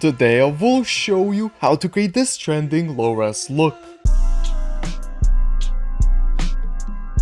Today I will show you how to create this trending low-res look.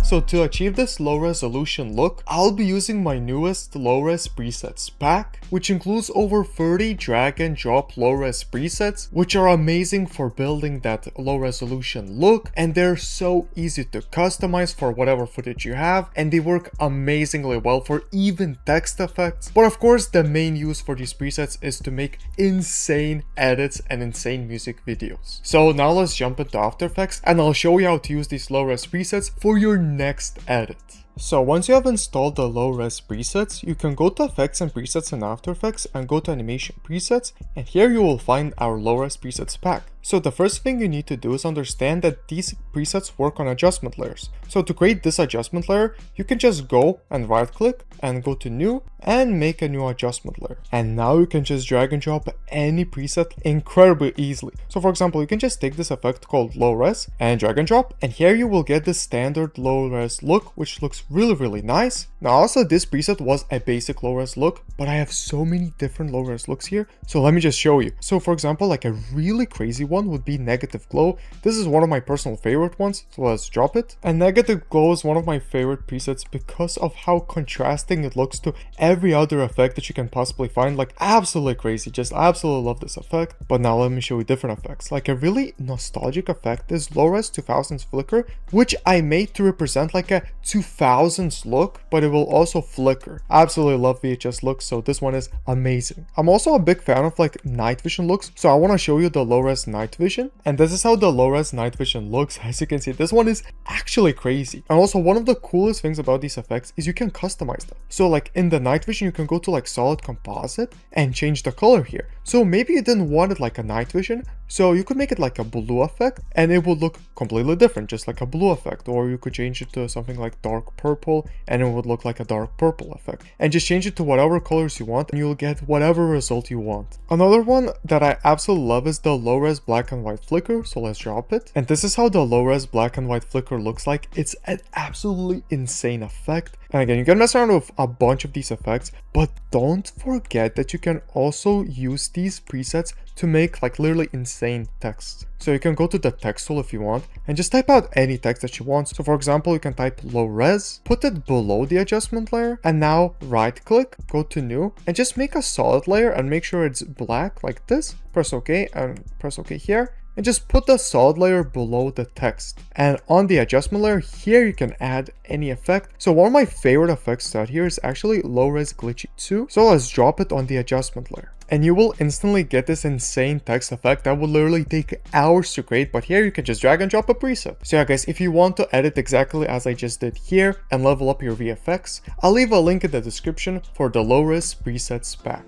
So to achieve this low resolution look, I'll be using my newest low-res presets pack, which includes over 30 drag and drop low-res presets, which are amazing for building that low resolution look, and they're so easy to customize for whatever footage you have, and they work amazingly well for even text effects. But of course, the main use for these presets is to make insane edits and insane music videos. So now let's jump into After Effects, and I'll show you how to use these low-res presets for your next edit. So once you have installed the low-res presets, you can go to Effects and Presets in After Effects and go to Animation Presets, and here you will find our low-res presets pack. So the first thing you need to do is understand that these presets work on adjustment layers. So to create this adjustment layer, you can just go and right click and go to New and make a new adjustment layer. And now you can just drag and drop any preset incredibly easily. So for example, you can just take this effect called low res and drag and drop, and here you will get the standard low res look, which looks really nice. Now also this preset was a basic low res look, but I have so many different low res looks here. So let me just show you. So for example, like a really crazy one would be negative glow. This is one of my personal favorite ones, so let's drop it. And negative glow is one of my favorite presets because of how contrasting it looks to every other effect that you can possibly find. Like absolutely crazy, just absolutely love this effect. But now let me show you different effects. Like a really nostalgic effect is low res 2000s flicker, which I made to represent like a 2000s look, but it will also flicker. Absolutely love VHS looks, so this one is amazing. I'm also a big fan of like night vision looks, so I want to show you the low res night vision, and this is how the low res night vision looks. As you can see, this one is actually crazy. And also one of the coolest things about these effects is you can customize them. So like in the night vision, you can go to like solid composite and change the color here. So maybe you didn't want it like a night vision, so you could make it like a blue effect and it would look completely different, just like a blue effect. Or you could change it to something like dark purple and it would look like a dark purple effect, and just change it to whatever colors you want and you'll get whatever result you want. Another one that I absolutely love is the low res black and white flicker, so let's drop it. And this is how the low res black and white flicker looks like. It's an absolutely insane effect. And again, you can mess around with a bunch of these effects, but don't forget that you can also use these presets to make like literally insane text. So you can go to the text tool if you want and just type out any text that you want. So for example, you can type low res, put it below the adjustment layer, and now right click, go to new, and just make a solid layer and make sure it's black like this. Press OK and press OK here. And just put the solid layer below the text. And on the adjustment layer here, you can add any effect. So one of my favorite effects out here is actually low res glitchy 2. So let's drop it on the adjustment layer. And you will instantly get this insane text effect that will literally take hours to create, but here you can just drag and drop a preset. So yeah guys, if you want to edit exactly as I just did here and level up your VFX, I'll leave a link in the description for the low res presets pack.